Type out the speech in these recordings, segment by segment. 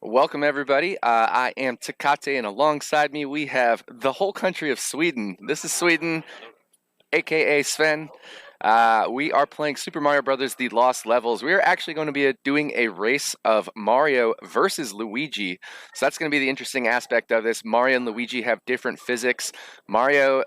Welcome, everybody. I am Tecate, and alongside me we have the whole country of Sweden. This is Sweden, aka Sven. We are playing Super Mario Brothers: The Lost Levels. We are actually going to be doing a race of Mario versus Luigi. So that's going to be the interesting aspect of this. Mario and Luigi have different physics. Mario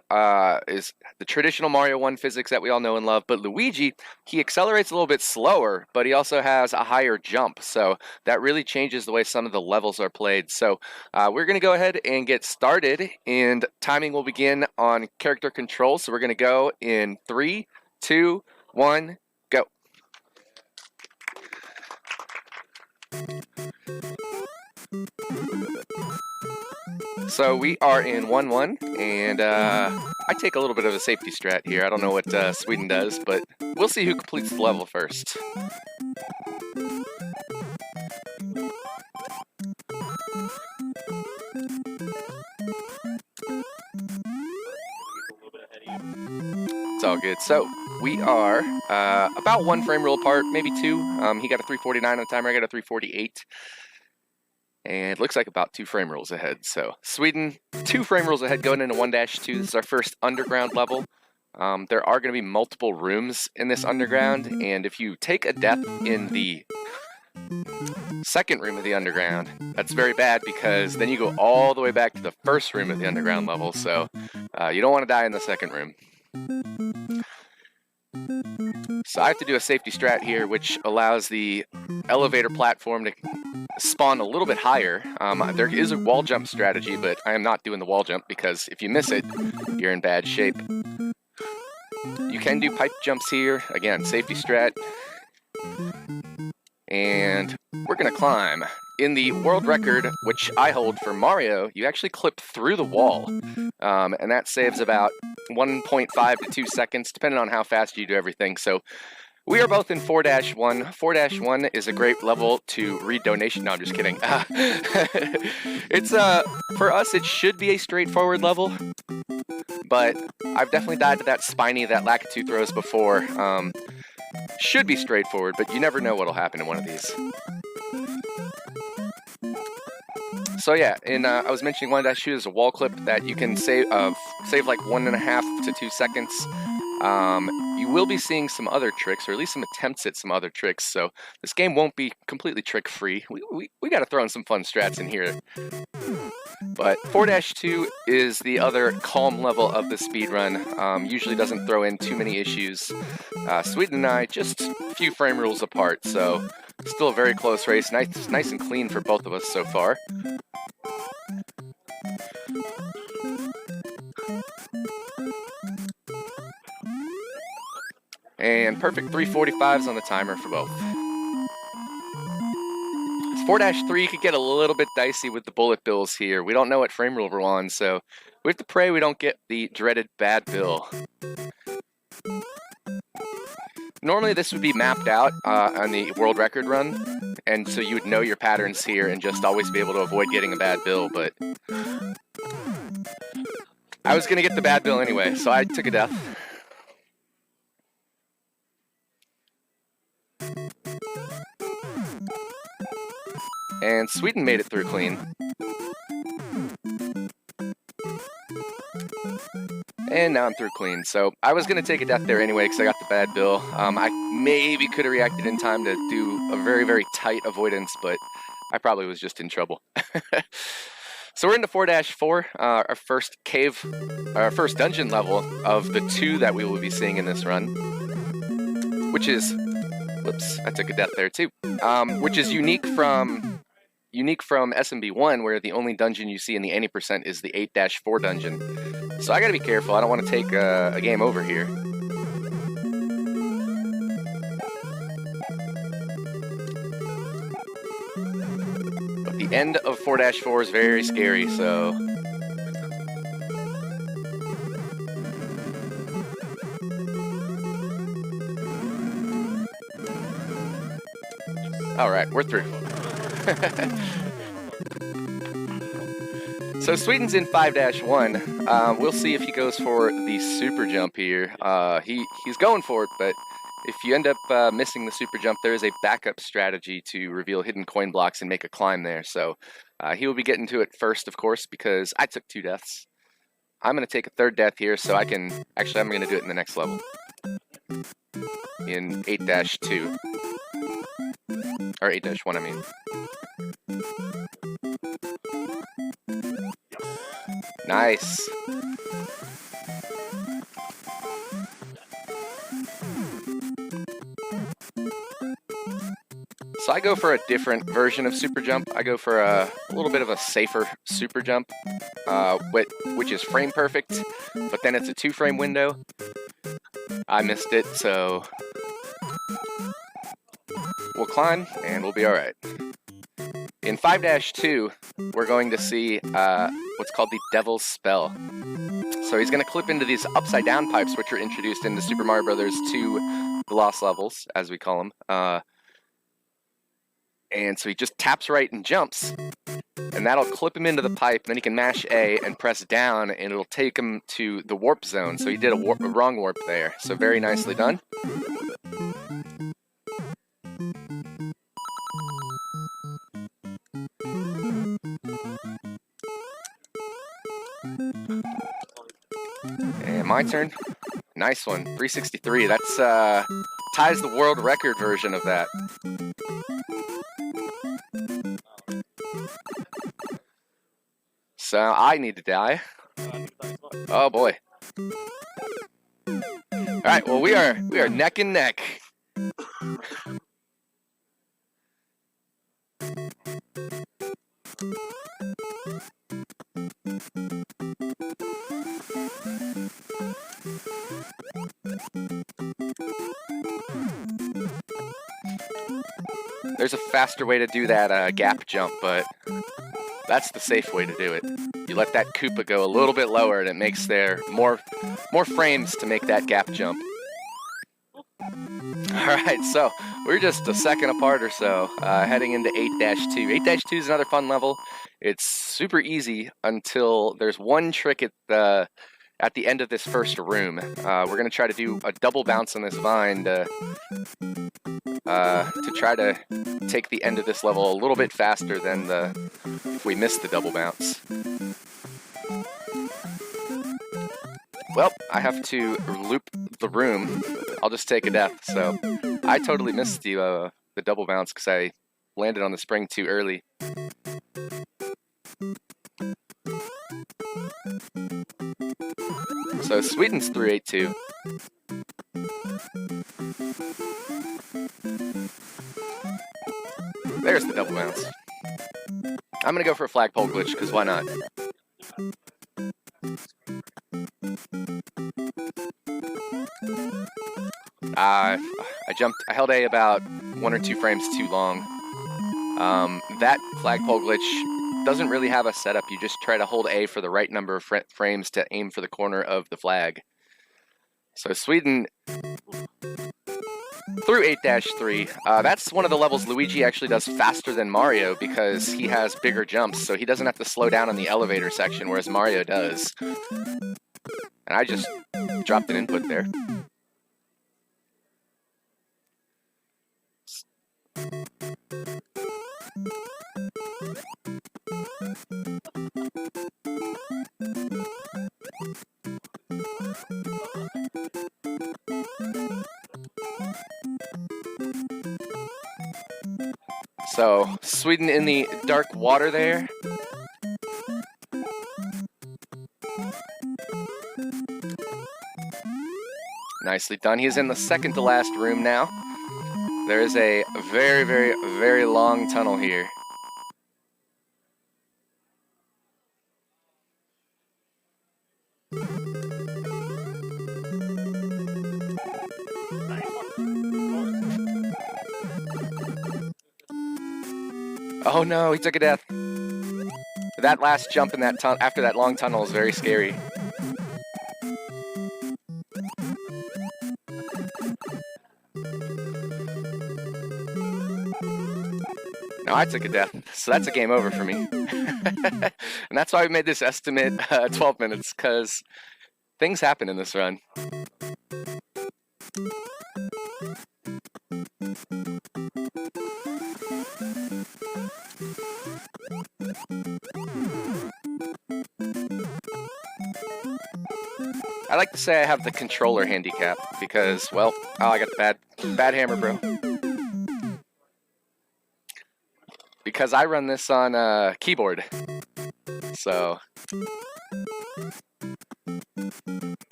is the traditional Mario 1 physics that we all know and love, but Luigi, he accelerates a little bit slower, but he also has a higher jump. So that really changes the way some of the levels are played. So we're going to go ahead and get started, and timing will begin on character control. So we're going to go in 3, 2, 1, go. So we are in 1-1, and I take a little bit of a safety strat here. I don't know what Sweden does, but we'll see who completes the level first. It's all good. So we are about 1 frame rule apart, maybe 2. He got a 349 on the timer, I got a 348. And it looks like about 2 frame rules ahead. So Sweden, 2 frame rules ahead going into 1-2. This is our first underground level. There are going to be multiple rooms in this underground, and if you take a death in the second room of the underground, that's very bad, because then you go all the way back to the first room of the underground level. So you don't want to die in the second room. So I have to do a safety strat here, which allows the elevator platform to spawn a little bit higher. There is a wall jump strategy, but I am not doing the wall jump, because if you miss it, you're in bad shape. You can do pipe jumps here. Again, safety strat. And we're going to climb. In the world record, which I hold for Mario, you actually clip through the wall. And that saves about 1.5 to 2 seconds, depending on how fast you do everything. So we are both in 4-1. 4-1 is a great level to read donation. No, I'm just kidding. It's for us, it should be a straightforward level, but I've definitely died to that spiny that Lakitu throws before. Should be straightforward, but you never know what'll happen in one of these. So yeah, I was mentioning 1-2 is a wall clip that you can save like 1.5 to 2 seconds. You will be seeing some other tricks, or at least some attempts at some other tricks, so this game won't be completely trick-free. We got to throw in some fun strats in here. But 4-2 is the other calm level of the speedrun. Usually doesn't throw in too many issues. Sweden and I, just a few frame rules apart, so still a very close race. Nice and clean for both of us so far. And perfect 345s on the timer for both. 4-3 could get a little bit dicey with the bullet bills here. We don't know what frame rule we're on, so we have to pray we don't get the dreaded bad bill. Normally this would be mapped out on the world record run, and so you would know your patterns here and just always be able to avoid getting a bad bill, but I was going to get the bad bill anyway, so I took a death. And Sweden made it through clean. And now I'm through clean. So I was going to take a death there anyway because I got the bad bill. I maybe could have reacted in time to do a very, very tight avoidance, but I probably was just in trouble. So we're into 4-4, our first dungeon level of the 2 that we will be seeing in this run, which is, whoops, I took a death there too, which is unique from SMB1, where the only dungeon you see in the 80% is the 8-4 dungeon. So I gotta be careful, I don't want to take a game over here. But the end of 4-4 is very scary, so... Alright, we're through. So Sweden's in 5-1. We'll see if he goes for the super jump here. He's going for it, but if you end up missing the super jump, there is a backup strategy to reveal hidden coin blocks and make a climb there. So he will be getting to it first, of course, because I took 2 deaths. I'm going to take a 3rd death here so I can... Actually, I'm going to do it in the next level. In 8-2. Or 8-1, I mean. Nice. So I go for a different version of super jump. I go for a little bit of a safer super jump, which is frame perfect, but then it's a 2-frame window. I missed it, so we'll climb and we'll be all right. In 5-2, we're going to see what's called the Devil's Spell. So he's going to clip into these upside-down pipes, which are introduced into Super Mario Brothers 2, the Lost Levels, as we call them. And so he just taps right and jumps, and that'll clip him into the pipe. Then he can mash A and press down, and it'll take him to the warp zone. So he did a wrong warp there. So very nicely done. And my turn. Nice one. 363. That's ties the world record version of that. So I need to die. Oh boy. All right. Well, we are neck and neck. There's a faster way to do that gap jump, but that's the safe way to do it. You let that Koopa go a little bit lower, and it makes there more frames to make that gap jump. Alright, so we're just a second apart or so, heading into 8-2. 8-2 is another fun level. It's super easy until there's one trick at the end of this first room. We're going to try to do a double bounce on this vine to try to take the end of this level a little bit faster than if we miss the double bounce. Well, I have to loop the room. I'll just take a death. So I totally missed the double bounce because I landed on the spring too early. So Sweden's 3-8-2. There's the double bounce. I'm gonna go for a flagpole glitch because why not? I held A about 1 or 2 frames too long. That flagpole glitch doesn't really have a setup. You just try to hold A for the right number of frames to aim for the corner of the flag. So Sweden through 8-3. That's one of the levels Luigi actually does faster than Mario because he has bigger jumps, so he doesn't have to slow down on the elevator section, whereas Mario does. And I just dropped an input there. So, Sweden in the dark water there. Nicely done. He's in the second to last room now. There is a very, very, very long tunnel here. Oh no, he took a death. That last jump in that after that long tunnel is very scary. No, I took a death, so that's a game over for me. And that's why we made this estimate 12 minutes, because things happen in this run. I like to say I have the controller handicap because, well, oh, I got the bad hammer, bro. Because I run this on keyboard, so.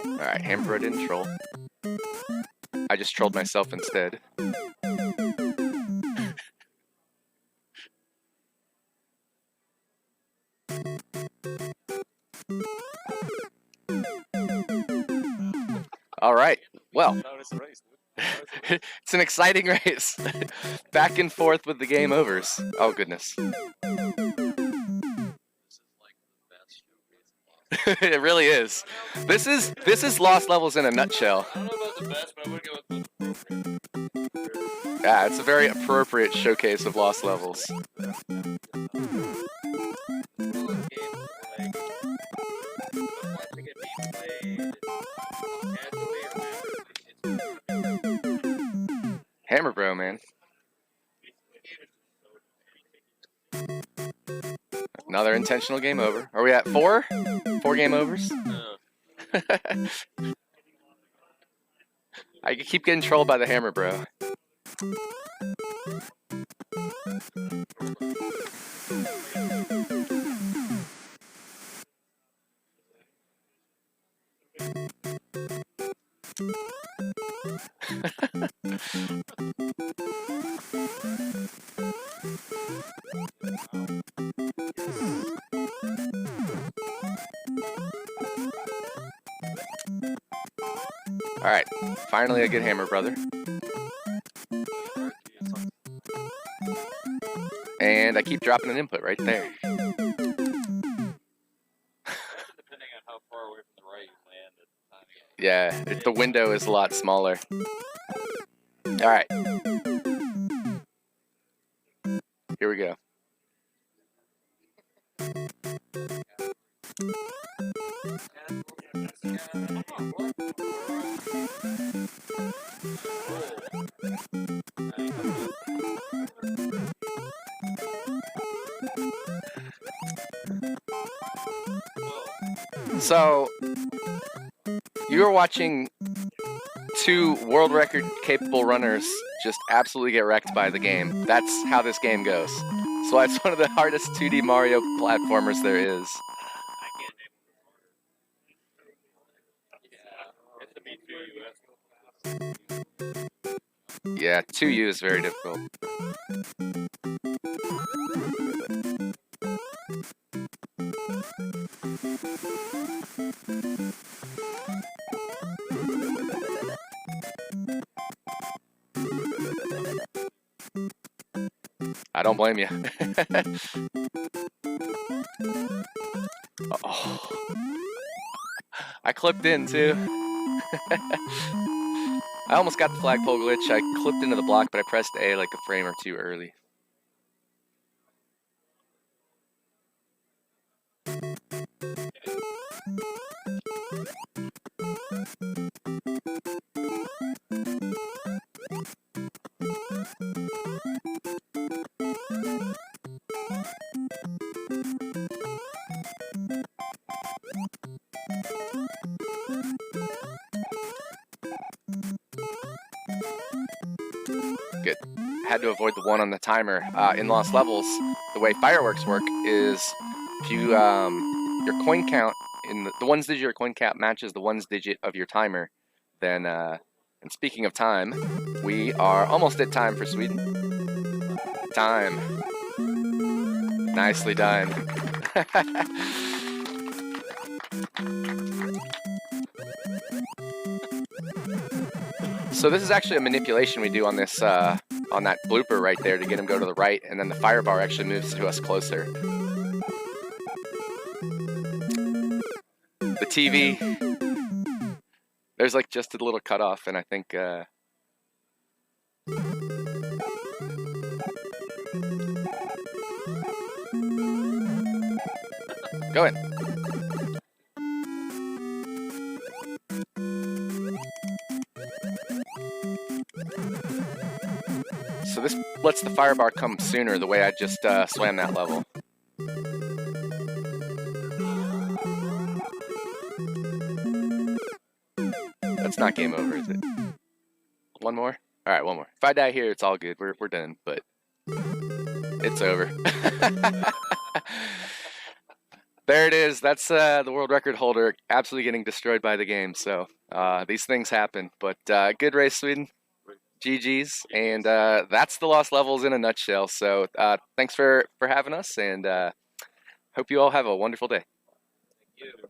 Alright, hammer bro didn't troll. I just trolled myself instead. All right. Well, it's an exciting race. Back and forth with the game overs. Oh, goodness. It really is. This is Lost Levels in a nutshell. I don't know about the best, but I would go with appropriate. Yeah, it's a very appropriate showcase of Lost Levels. Hammer bro, man. Another intentional game over. Are we at 4? 4 game overs? I keep getting trolled by the hammer bro. Alright, finally a good hammer, brother. And I keep dropping an input right there. Depending on how far away from the right you land at the time. Yeah, the window is a lot smaller. Alright. Here we go. So, you are watching 2 world record capable runners just absolutely get wrecked by the game. That's how this game goes. So it's one of the hardest 2D Mario platformers there is. Yeah, 2U is very difficult. I don't blame you. Oh. I clipped in too. I almost got the flagpole glitch. I clipped into the block, but I pressed A like a frame or 2 early. Good. Had to avoid the 1 on the timer. In Lost Levels, the way fireworks work is if you your coin count in the 1's digit of your coin count matches the 1's digit of your timer, then and speaking of time, we are almost at time for Sweden. Time. Nicely done. So this is actually a manipulation we do on this on that blooper right there to get him go to the right, and then the fire bar actually moves to us closer. The TV, there's like just a little cutoff, and I think Go in. So this lets the fire bar come sooner the way I just swam that level. That's not game over, is it? One more? All right, one more. If I die here, it's all good. We're done, but it's over. There it is. That's the world record holder absolutely getting destroyed by the game. So these things happen. But good race, Sweden. GG's. And that's the Lost Levels in a nutshell. So thanks for having us, and hope you all have a wonderful day. Thank you.